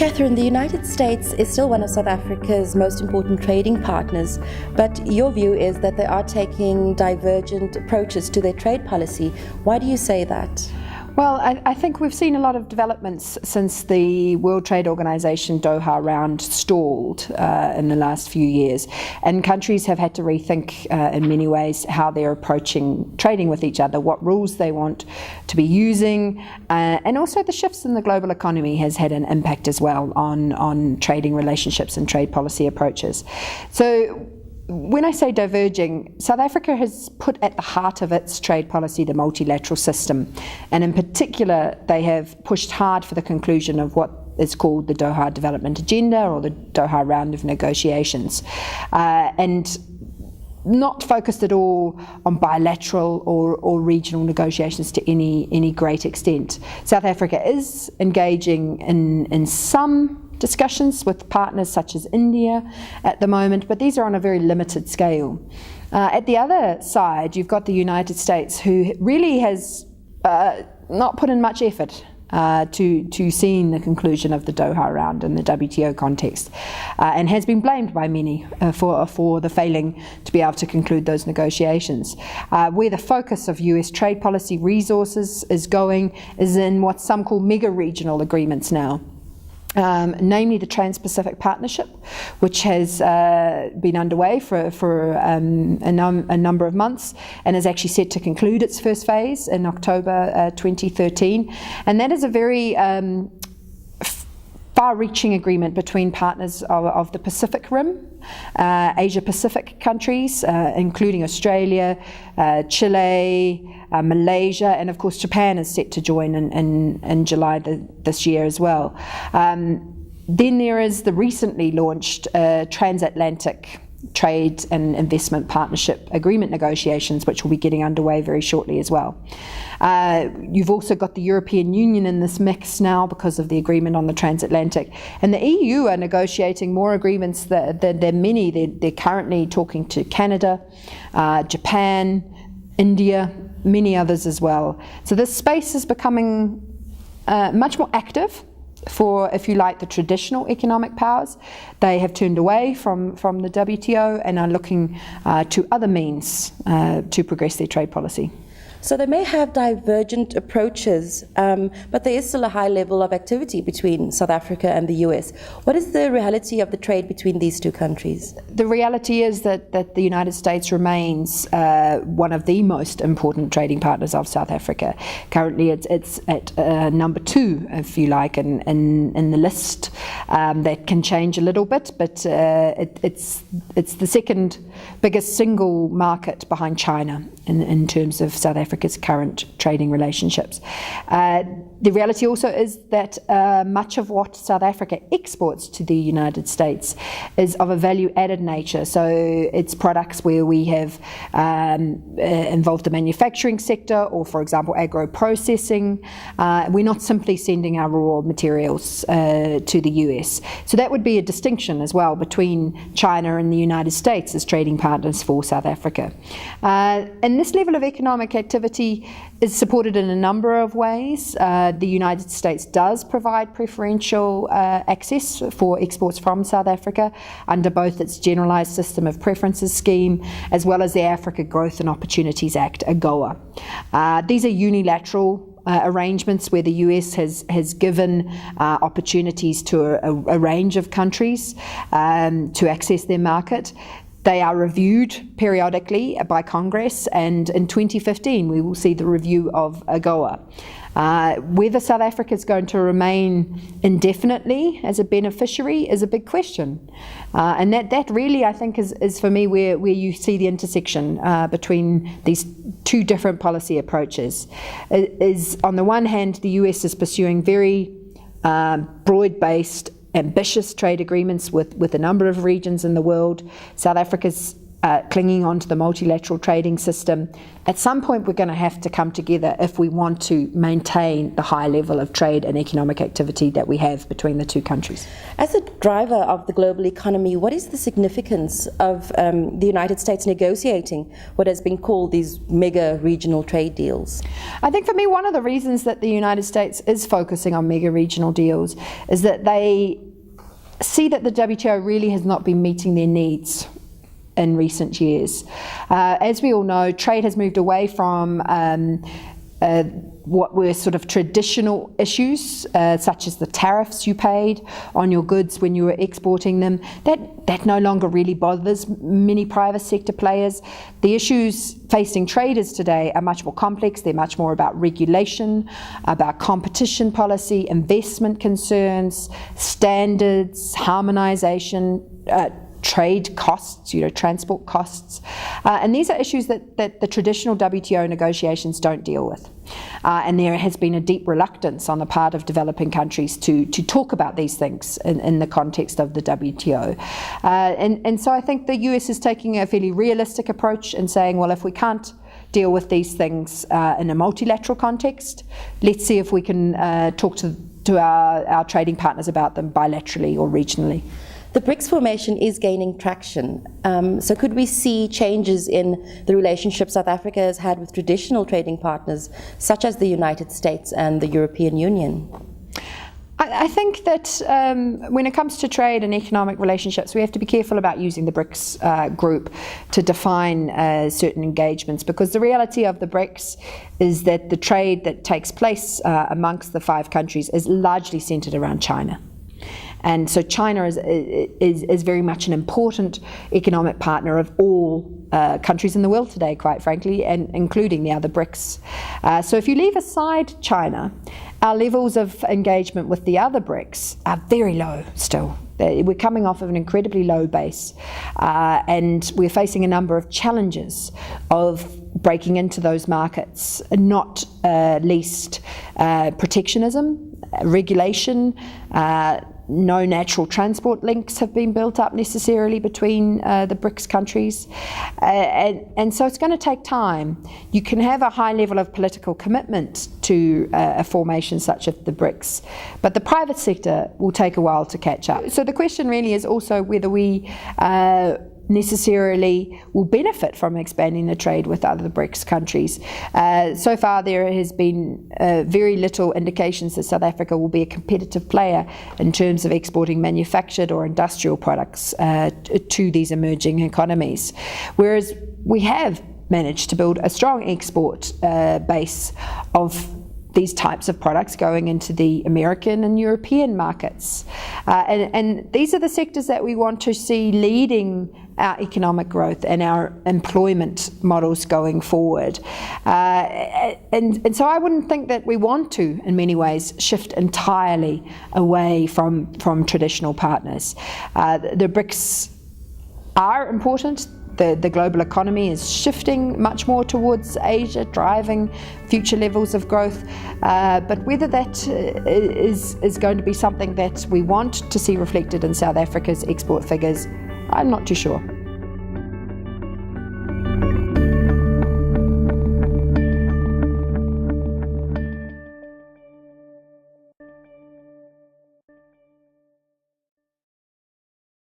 Catherine, the United States is still one of South Africa's most important trading partners, but your view is that they are taking divergent approaches to their trade policy. Why do you say that? Well, I think we've seen a lot of developments since the World Trade Organization Doha round stalled in the last few years, and countries have had to rethink in many ways how they're approaching trading with each other, what rules they want to be using, and also the shifts in the global economy has had an impact as well on trading relationships and trade policy approaches. So when I say diverging, South Africa has put at the heart of its trade policy the multilateral system, and in particular they have pushed hard for the conclusion of what is called the Doha Development Agenda or the Doha Round of Negotiations, and not focused at all on bilateral or regional negotiations to any great extent. South Africa is engaging in some discussions with partners such as India at the moment, but these are on a very limited scale. At the other side, you've got the United States, who really has not put in much effort to seeing the conclusion of the Doha round in the WTO context, and has been blamed by many for the failing to be able to conclude those negotiations. Where the focus of US trade policy resources is going is in what some call mega regional agreements now. Namely the Trans-Pacific Partnership, which has been underway for a number of months and is actually set to conclude its first phase in October 2013. And that is a very far-reaching agreement between partners of the Pacific Rim, Asia-Pacific countries, including Australia, Chile, Malaysia, and of course Japan is set to join in July this year as well. Then there is the recently launched Transatlantic Trade and Investment Partnership Agreement negotiations, which will be getting underway very shortly as well. You've also got the European Union in this mix now because of the agreement on the transatlantic, and the EU are negotiating more agreements than many. They're currently talking to Canada, Japan, India, many others as well. So this space is becoming much more active for, if you like, the traditional economic powers. They have turned away from the WTO and are looking to other means to progress their trade policy. So they may have divergent approaches, but there is still a high level of activity between South Africa and the US. What is the reality of the trade between these two countries? The reality is that the United States remains one of the most important trading partners of South Africa. Currently it's at number 2, if you like, in the list. That can change a little bit, but it's the second biggest single market behind China in terms of South Africa's current trading relationships. The reality also is that much of what South Africa exports to the United States is of a value-added nature. So it's products where we have involved the manufacturing sector or, for example, agro-processing. We're not simply sending our raw materials to the US. So that would be a distinction as well between China and the United States as trading partners for South Africa. And this level of economic activity is supported in a number of ways. The United States does provide preferential access for exports from South Africa under both its Generalised System of Preferences scheme as well as the Africa Growth and Opportunities Act, AGOA. These are unilateral arrangements where the US has given opportunities to a range of countries to access their market. They are reviewed periodically by Congress, and in 2015 we will see the review of AGOA. Whether South Africa is going to remain indefinitely as a beneficiary is a big question. And that really, I think, is for me where you see the intersection between these two different policy approaches. Is on the one hand, the US is pursuing very broad-based ambitious trade agreements with a number of regions in the world. South Africa's clinging on to the multilateral trading system. At some point we're going to have to come together if we want to maintain the high level of trade and economic activity that we have between the two countries. As a driver of the global economy, what is the significance of the United States negotiating what has been called these mega regional trade deals? I think for me one of the reasons that the United States is focusing on mega regional deals is that they see that the WTO really has not been meeting their needs in recent years. As we all know, trade has moved away from what were sort of traditional issues, such as the tariffs you paid on your goods when you were exporting them. That no longer really bothers many private sector players. The issues facing traders today are much more complex. They're much more about regulation, about competition policy, investment concerns, standards, harmonization, trade costs, transport costs. And these are issues that the traditional WTO negotiations don't deal with. And there has been a deep reluctance on the part of developing countries to talk about these things in the context of the WTO. And so I think the US is taking a fairly realistic approach and saying, well, if we can't deal with these things in a multilateral context, let's see if we can talk to our trading partners about them bilaterally or regionally. The BRICS formation is gaining traction. So could we see changes in the relationship South Africa has had with traditional trading partners, such as the United States and the European Union? I think that when it comes to trade and economic relationships, we have to be careful about using the BRICS group to define certain engagements, because the reality of the BRICS is that the trade that takes place amongst the 5 countries is largely centered around China. And so China is very much an important economic partner of all countries in the world today, quite frankly, and including the other BRICS. So if you leave aside China, our levels of engagement with the other BRICS are very low still. We're coming off of an incredibly low base, and we're facing a number of challenges of breaking into those markets, not least protectionism, regulation. No natural transport links have been built up necessarily between the BRICS countries. And so it's going to take time. You can have a high level of political commitment to a formation such as the BRICS, but the private sector will take a while to catch up. So the question really is also whether we necessarily will benefit from expanding the trade with other BRICS countries. So far there has been very little indications that South Africa will be a competitive player in terms of exporting manufactured or industrial products to these emerging economies, whereas we have managed to build a strong export base of these types of products going into the American and European markets. And these are the sectors that we want to see leading our economic growth and our employment models going forward. And so I wouldn't think that we want to, in many ways, shift entirely away from traditional partners. The BRICS are important. The global economy is shifting much more towards Asia, driving future levels of growth. But whether that is going to be something that we want to see reflected in South Africa's export figures, I'm not too sure.